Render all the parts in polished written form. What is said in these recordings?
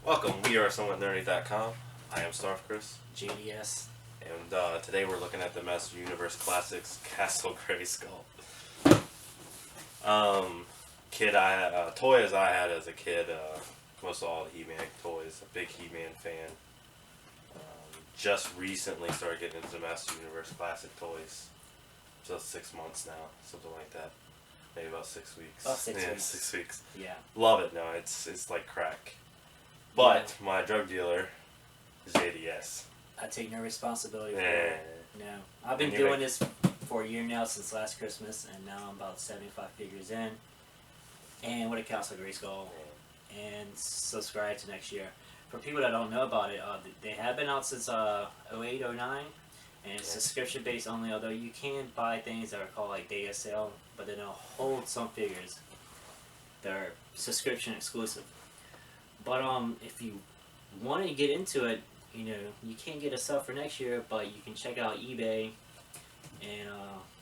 Welcome, we are SomewhatNerdy.com. I am Chris, JDS. and today we're looking at the Master Universe Classics Castle Grayskull. Toys I had as a kid, most all the He-Man toys, a big He-Man fan. Just recently started getting into the Master Universe Classic toys. Just 6 months now, something like that. Maybe about 6 weeks. About 6 weeks. 6 weeks. Yeah. Love it. No, it's like crack. But my drug dealer is JDS. I take no responsibility for Yeah. it. No. I've been doing this for a year now, since last Christmas, and now I'm about 75 figures in. And with a Castle Grayskull. And subscribe to next year. For people that don't know about it, they have been out since 08, 09. And it's subscription based only, although you can buy things that are called like data sale, but they don't hold some figures that are subscription exclusive. But if you want to get into it, you know, you can't get a sub for next year, but you can check out eBay and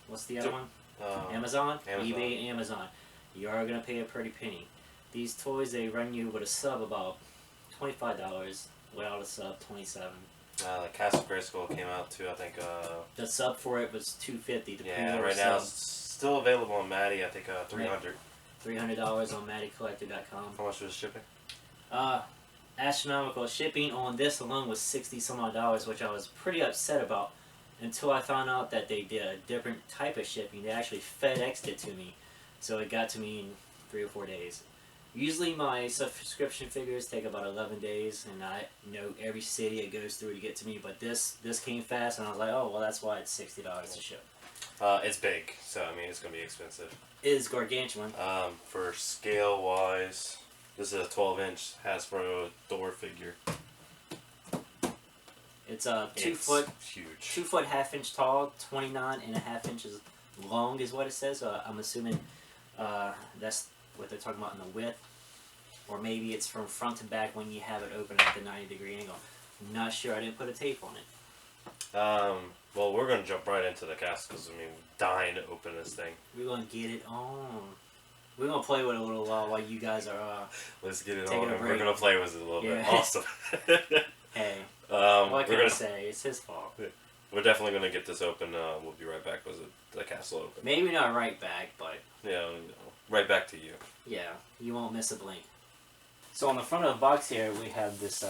what's the other one? Amazon? eBay and Amazon. You are going to pay a pretty penny. These toys, they run you with a sub about $25, without a sub, $27. The Castle Grayskull came out too, I think. The sub for it was $250. Yeah, right now it's still available on Maddie, I think $300. $300 on MacLeod.com. How much was shipping? Astronomical. Shipping on this alone was $60 some odd, which I was pretty upset about until I found out that they did a different type of shipping. They actually FedExed it to me, so it got to me in 3 or 4 days. Usually my subscription figures take about 11 days, and I know every city it goes through to get to me, but this came fast, and I was like, oh, well, that's why it's $60 to ship. It's big, so I mean it's going to be expensive. It is gargantuan. For scale-wise, this is a 12-inch Hasbro Thor figure. It's a 2 foot, huge, 2 foot ½ tall, 29.5 inches long is what it says. I'm assuming that's what they're talking about in the width, or maybe it's from front to back when you have it open at the 90-degree angle. I'm not sure. I didn't put a tape on it. Well, we're gonna jump right into the castle because I mean, dying to open this thing. We're gonna get it on. We're gonna play with it a little while you guys are. Let's get it on. And we're gonna play with it a little bit. Awesome. Hey. What can I gonna say? It's his fault. We're definitely gonna get this open. We'll be right back with the castle open. Maybe not right back, but yeah, right back to you. Yeah, you won't miss a blink. So on the front of the box here, we have this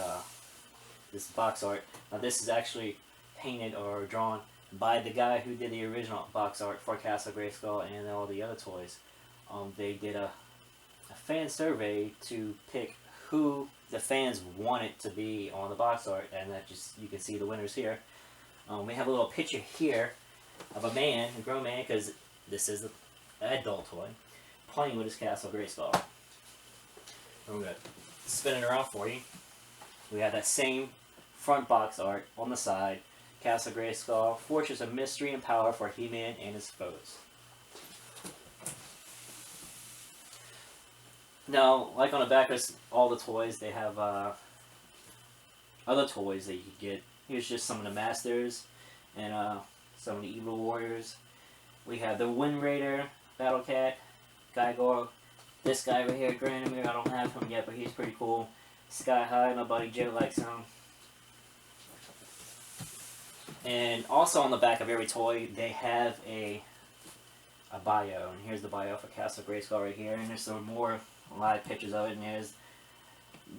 this box art. Now this is actually painted or drawn by the guy who did the original box art for Castle Grayskull and all the other toys. They did a fan survey to pick who the fans wanted to be on the box art, and that just, you can see the winners here. We have a little picture here of a man, a grown man, because this is an adult toy, playing with his Castle Grayskull. I'm going to spin it around for you. We have that same front box art on the side. Castle Grayskull, Fortress of Mystery and Power for He-Man and his foes. Now, like on the back of all the toys, they have other toys that you can get. Here's just some of the Masters and some of the Evil Warriors. We have the Wind Raider, Battle Cat, Gygor. This guy right here, Granamir, I don't have him yet, but he's pretty cool. Sky High, my buddy Joe likes him. And also on the back of every toy, they have a bio. And here's the bio for Castle Grayskull right here. And there's some more live pictures of it. And there's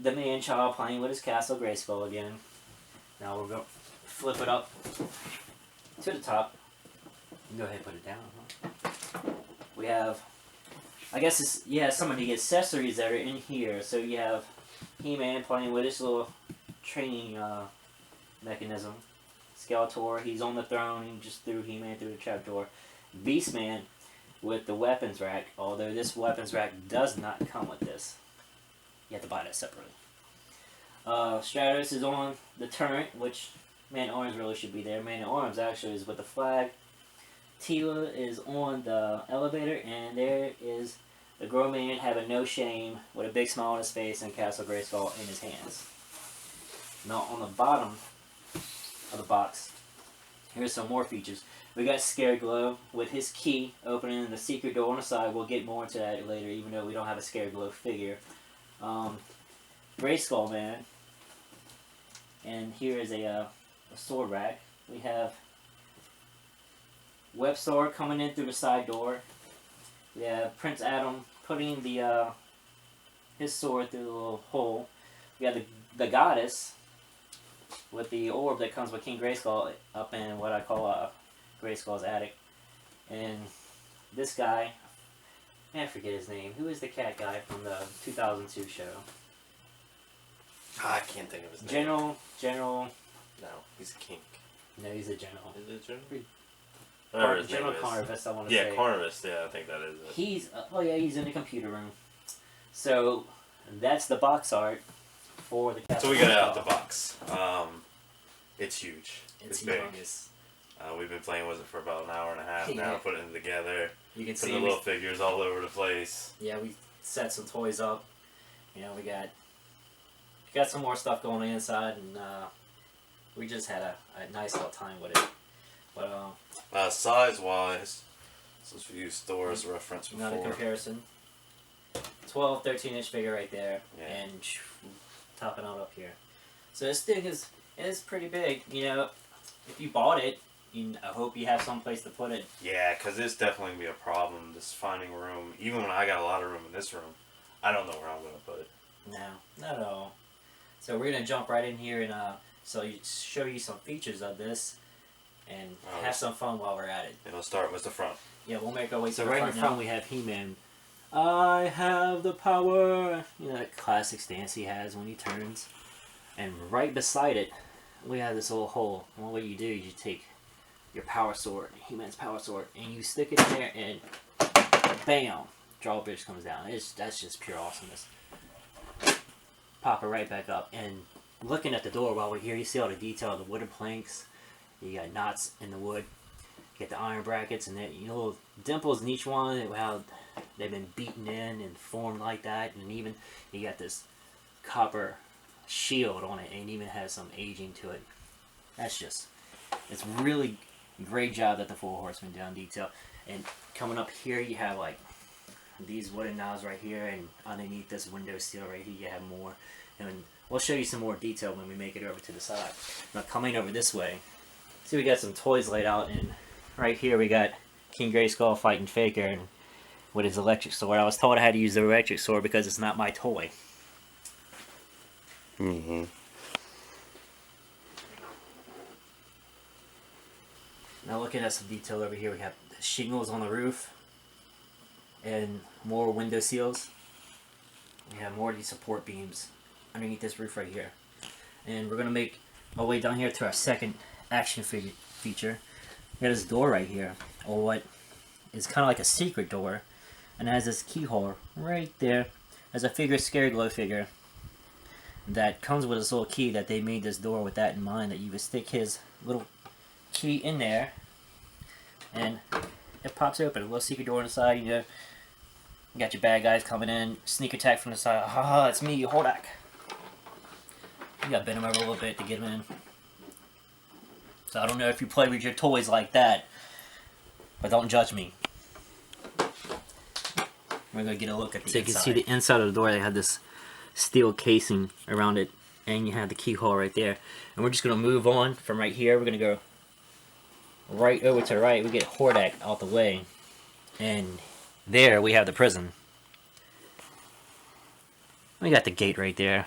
the man-child playing with his Castle Grayskull again. Now we're going to flip it up to the top. You can go ahead and put it down. Huh? We have, I guess it's, yeah, some of the accessories that are in here. So you have He-Man playing with his little training mechanism. Skeletor, he's on the throne, he just threw He-Man through the trapdoor. Beastman with the weapons rack, although this weapons rack does not come with this. You have to buy that separately. Stratus is on the turret, which Man-at-Arms really should be there. Man-at-Arms actually is with the flag. Tila is on the elevator, and there is the grown man having no shame with a big smile on his face and Castle Grayskull in his hands. Now on the bottom of the box, here's some more features. We got Scareglow with his key opening the secret door on the side. We'll get more into that later, even though we don't have a Scareglow figure. Grayskull man. And here is a sword rack. We have web sword coming in through the side door. We have Prince Adam putting the his sword through the little hole. We have the goddess with the orb that comes with King Grayskull up in what I call Grayskull's attic. And this guy, I forget his name. Who is the cat guy from the 2002 show? I can't think of his name. General. No, he's a king. No, he's a general. Is it General? General Carnivus, I want to say. Yeah, Carnivus. Yeah, I think that is it. He's he's in the computer room. So that's the box art for the Castle. So we got it out the box. It's huge. It's big. humongous. We've been playing with it for about an hour and a half Yeah. now, putting it together. You can Putting see the little figures all over the place. Yeah, we set some toys up. You know, we got some more stuff going on inside, and we just had a nice little time with it. But Size-wise, since we used Thor as a reference before. another comparison. 12, 13-inch figure right there, Yeah. and topping out up here. So this thing is pretty big. You know, if you bought it, I hope you have some place to put it. Yeah, because it's definitely going to be a problem, just finding room. Even when I got a lot of room in this room, I don't know where I'm going to put it. No, not at all. So we're gonna jump right in here and show you some features of this, and have some fun while we're at it. And we'll start with the front. Yeah, we'll make our way. So right in front we have He-Man. I have the power. You know that classic stance he has when he turns. And right beside it, we have this little hole. And what you do is you take your power sword, He-Man's power sword, and you stick it in there, and bam, drawbridge comes down. That's just pure awesomeness. Pop it right back up. And looking at the door while we're here, you see all the detail of the wooden planks. You got knots in the wood. You get the iron brackets and little dimples in each one. And how they've been beaten in and formed like that. And even you got this copper shield on it, and it even has some aging to it. It's really great job that the Four Horsemen did on detail. And coming up here, you have like these wooden knobs right here, and underneath this window sill right here, you have more. And we'll show you some more detail when we make it over to the side. Now coming over this way, see we got some toys laid out, and right here we got King Grayskull fighting Faker and with his electric sword. I was told I had to use the electric sword because it's not my toy. Mm-hmm. Now looking at some detail over here, we have the shingles on the roof and more window seals. We have more of these support beams underneath this roof right here. And we're going to make our way down here to our second action figure feature. We got this door right here, or what is kind of like a secret door, and it has this keyhole right there. There's a figure, Scary Glow figure, that comes with this little key that they made this door with that in mind, that you would stick his little key in there and it pops open. A little secret door on the side. You got your bad guys coming in, sneak attack from the side. Haha, it's me, Hordak. You gotta bend him over a little bit to get him in. So I don't know if you play with your toys like that, but don't judge me. We're gonna get a look at the So you inside. can see the inside of the door. They have this steel casing around it, and you have the keyhole right there. And we're just gonna move on from right here. We're gonna go right over to the right. We get Hordak out the way, and there we have the prison. We got the gate right there.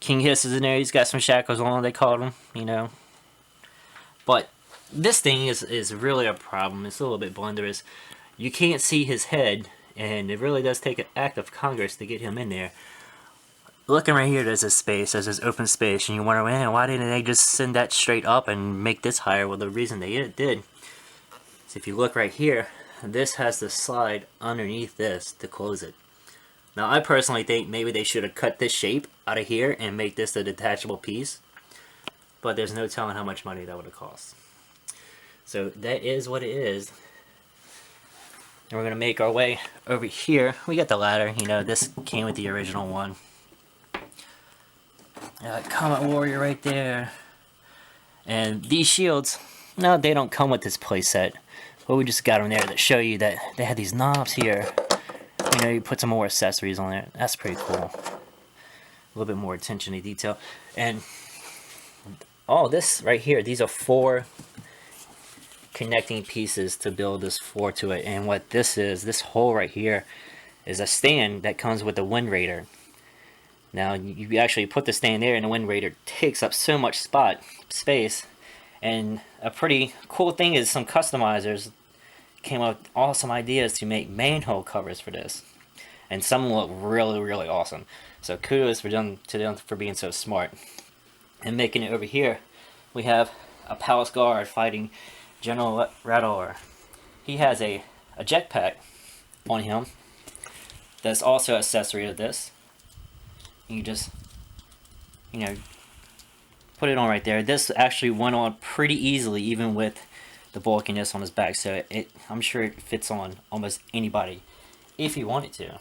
King Hiss is in there. He's got some shackles on, they called him, you know. But this thing is really a problem. It's a little bit blunderous. You can't see his head, and it really does take an act of Congress to get him in there. Looking right here, there's this space, there's this open space, and you wonder, man, why didn't they just send that straight up and make this higher? Well, the reason they did. So if you look right here, this has the slide underneath this to close it. Now, I personally think maybe they should have cut this shape out of here and make this a detachable piece. But there's no telling how much money that would have cost. So that is what it is. And we're going to make our way over here. We got the ladder. You know, this came with the original one. Comet Warrior right there. And these shields, no, they don't come with this playset. But we just got them there to show you that they had these knobs here. You know, you put some more accessories on there. That's pretty cool. a little bit more attention to detail. And all this right here, these are 4 connecting pieces to build this floor to it. And what this is, this hole right here, is a stand that comes with the Wind Raider. Now you actually put the stand there, and the Wind Raider takes up so much space. And a pretty cool thing is some customizers came up with awesome ideas to make manhole covers for this, and some look really, really awesome. So kudos to them for being so smart. And making it over here, we have a palace guard fighting General Rador. He has a jetpack on him that's also an accessory to this. You just, you know, put it on right there. This actually went on pretty easily, even with the bulkiness on his back. So I'm sure it fits on almost anybody if you wanted to.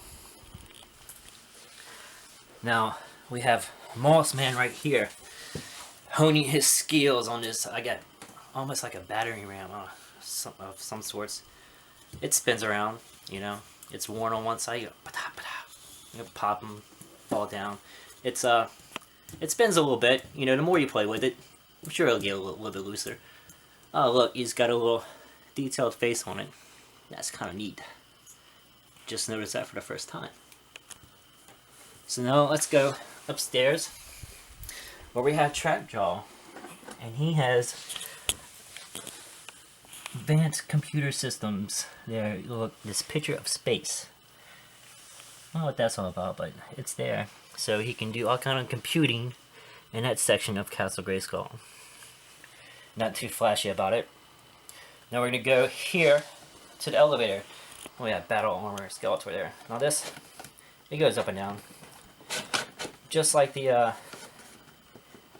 Now we have Mossman right here, honing his skills on this. I got almost like a battering ram of some sorts. It spins around, you know. It's worn on one side. You go, pop them, fall down. It spins a little bit. You know, the more you play with it, I'm sure it'll get a little bit looser. Oh, look, he's got a little detailed face on it. That's kind of neat. Just noticed that for the first time. So now let's go upstairs where we have Trapjaw, and he has advanced computer systems. There, look, this picture of space. I don't know what that's all about, but it's there. So he can do all kind of computing in that section of Castle Grayskull. Not too flashy about it. Now we're going to go here to the elevator. We have battle armor Skeletor there. Now this, it goes up and down. Just like the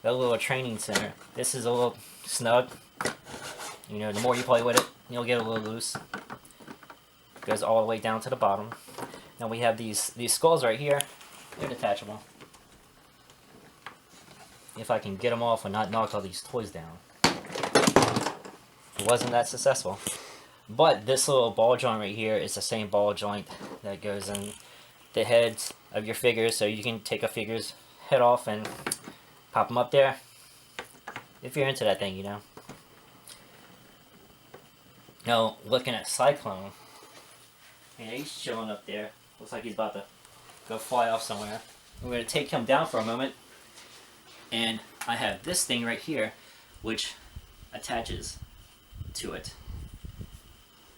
little training center. This is a little snug. You know, the more you play with it, you'll get a little loose. Goes all the way down to the bottom. Now we have these skulls right here. They're detachable. If I can get them off and not knock all these toys down. It wasn't that successful. But this little ball joint right here is the same ball joint that goes in the heads of your figures. So you can take a figure's head off and pop them up there. If you're into that thing, you know. Now, looking at Cyclone. Yeah, he's chilling up there. Looks like he's about to go fly off somewhere. We're going to take him down for a moment. And I have this thing right here, which attaches to it.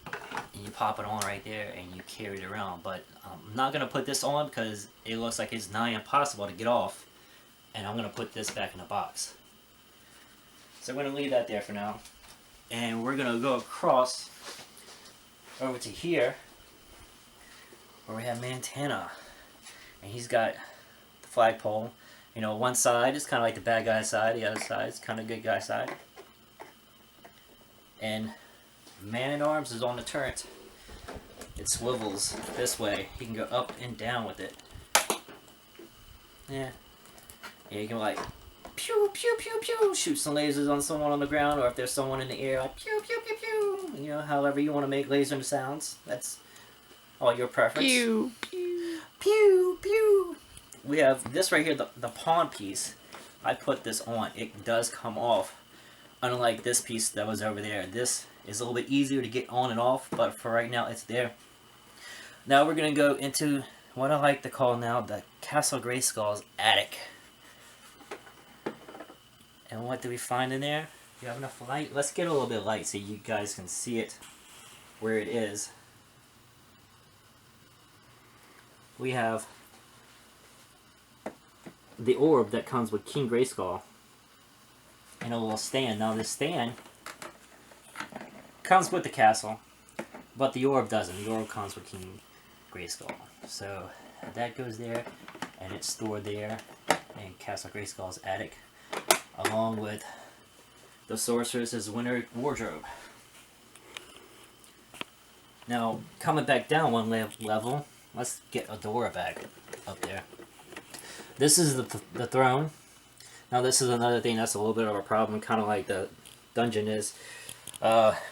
And you pop it on right there and you carry it around. But I'm not going to put this on because it looks like it's nigh impossible to get off. And I'm going to put this back in the box. So I'm going to leave that there for now. And we're going to go across over to here where we have Montana. And he's got the flagpole. You know, one side is kind of like the bad guy side, the other side is kind of good guy side. And Man-at-Arms is on the turret. It swivels this way. You can go up and down with it. Yeah. Yeah, you can like pew pew pew pew shoot some lasers on someone on the ground, or if there's someone in the air, like pew pew pew pew. You know, however you want to make laser sounds. That's all your preference. Pew pew Pew pew. We have this right here, the pawn piece. I put this on. It does come off. Unlike this piece that was over there. This is a little bit easier to get on and off, but for right now it's there. Now we're going to go into what I like to call now the Castle Grayskull's attic. And what do we find in there? Do you have enough light? Let's get a little bit of light so you guys can see it where it is. We have the orb that comes with King Grayskull and a little stand. Now this stand comes with the castle, but the orb doesn't. The orb comes with King Grayskull. So that goes there, and it's stored there in Castle Grayskull's attic, along with the Sorceress's winter wardrobe. Now, coming back down one level, let's get Adora back up there. This is the throne. Now this is another thing that's a little bit of a problem, kind of like the dungeon is.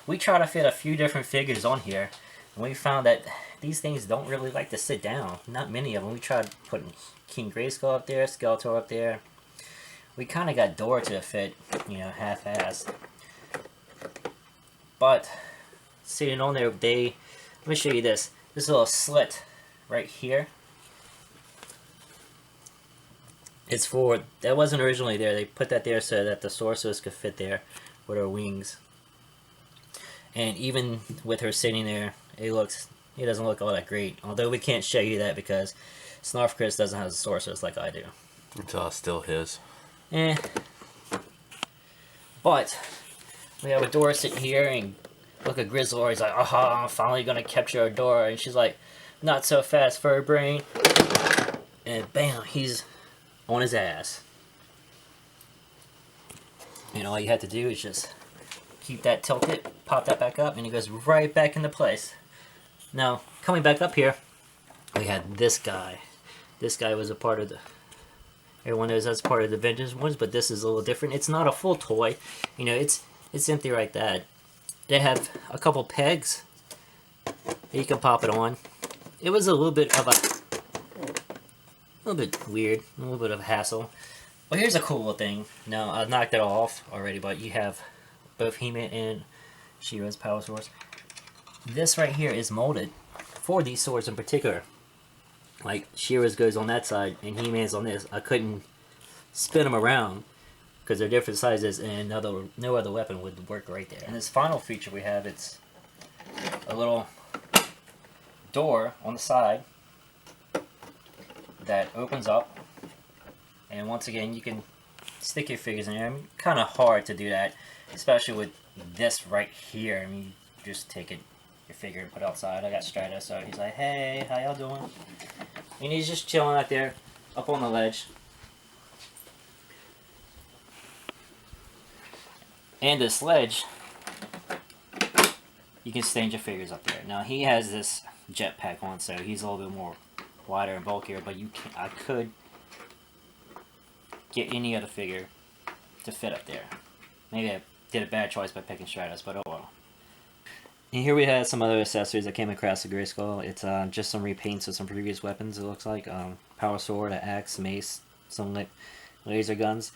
We try to fit a few different figures on here, And we found that these things don't really like to sit down. Not many of them. We tried putting King Grayskull up there, Skeletor up there. We kind of got Dora to fit, you know, half-assed. But sitting on there, let me show you this. This little slit right here. It's for, that wasn't originally there. They put that there so that the sorceress could fit there with her wings. And even with her sitting there, it doesn't look all that great. Although we can't show you that because Snarfcris doesn't have a sorceress like I do. Until it's still his. Eh. But we have Adora sitting here, and look at Grizzlor. He's like, aha, I'm finally gonna capture Adora. And she's like, not so fast, fur brain. And bam, he's on his ass. And all you have to do is just keep that tilted, pop that back up, and he goes right back into place. Now, coming back up here, we had this guy. This guy was a part of the... Everyone knows that's part of the vintage ones, but this is a little different. It's not a full toy. You know, it's empty like that. They have a couple pegs that you can pop it on. It was a little bit weird, a little bit of a hassle. Well, here's a cool little thing. Now, I knocked it off already, but you have both He-Man and She-Ra's power source. This right here is molded for these swords in particular. Like, She-Ra's goes on that side, and He-Man's on this. I couldn't spin them around, because they're different sizes, and no other weapon would work right there. And this final feature we have, it's a little door on the side that opens up, and once again, you can stick your figures in there. I mean, kind of hard to do that, especially with this right here. I mean, you just take it, your figure, and put it outside. I got Stratos, so he's like, hey, how y'all doing? And he's just chilling out there, up on the ledge. And this ledge, you can stand your figures up there. Now, he has this jetpack on, so he's a little bit more wider and bulkier, but I could get any other figure to fit up there. Maybe I did a bad choice by picking Stratos, but oh well. And here we have some other accessories that came across the Grayskull. It's just some repaints of some previous weapons, it looks like. Power sword, an axe, mace, some laser guns.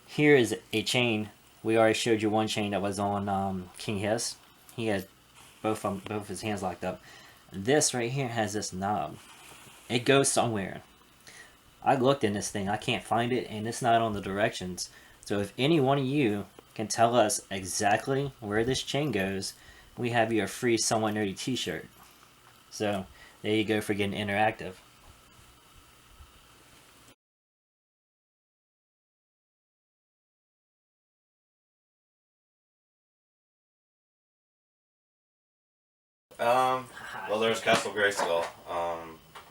Here is a chain. We already showed you one chain that was on King Hiss. He had both his hands locked up. This right here has this knob. It goes somewhere. I looked in this thing. I can't find it, and it's not on the directions. So if any one of you can tell us exactly where this chain goes, we have you a free Somewhat Nerdy t-shirt. So there you go for getting interactive. Well, there's Castle Grayskull.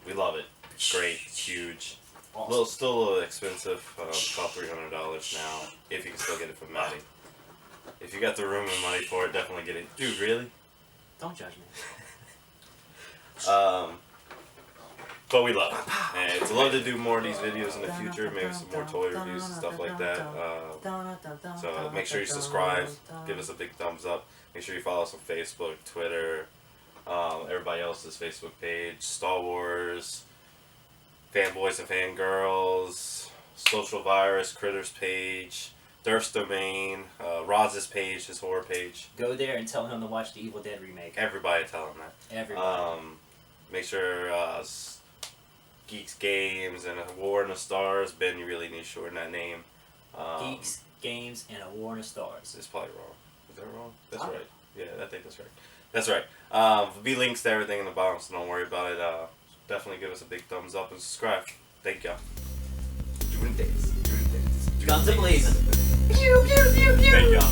We love it. It's great. It's huge. Awesome. Still a little expensive. About $300 now. If you can still get it from Maddie. If you got the room and money for it, definitely get it. Dude, really? Don't judge me. But we love it. And it's love to do more of these videos in the future. Maybe some more toy reviews and stuff like that. So make sure you subscribe. Give us a big thumbs up. Make sure you follow us on Facebook, Twitter, everybody else's Facebook page, Star Wars, Fanboys and Fangirls, Social Virus, Critters page, Durf's Domain, Roz's page, his horror page. Go there and tell him to watch the Evil Dead remake. Everybody tell him that. Everybody. Make sure Geeks Games and A War in the Stars. Ben, you really need to shorten that name. Geeks, Games, and A War in the Stars. It's probably wrong. Is that wrong? That's right. Yeah, I think that's right. That's right. There'll be links to everything in the bottom, so don't worry about it. Definitely give us a big thumbs up and subscribe. Thank you. Doing days. Guns a-blazing. Pew, pew, pew, pew. Thank y'all.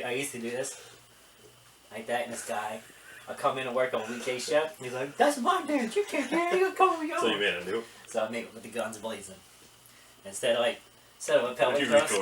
I used to do this like that, and this guy, I come in and work on weekday shift. He's like, "That's my dance. You can't get it. You come with yours." So you made a new? So I made it with the guns blazing instead of a pellet thrust.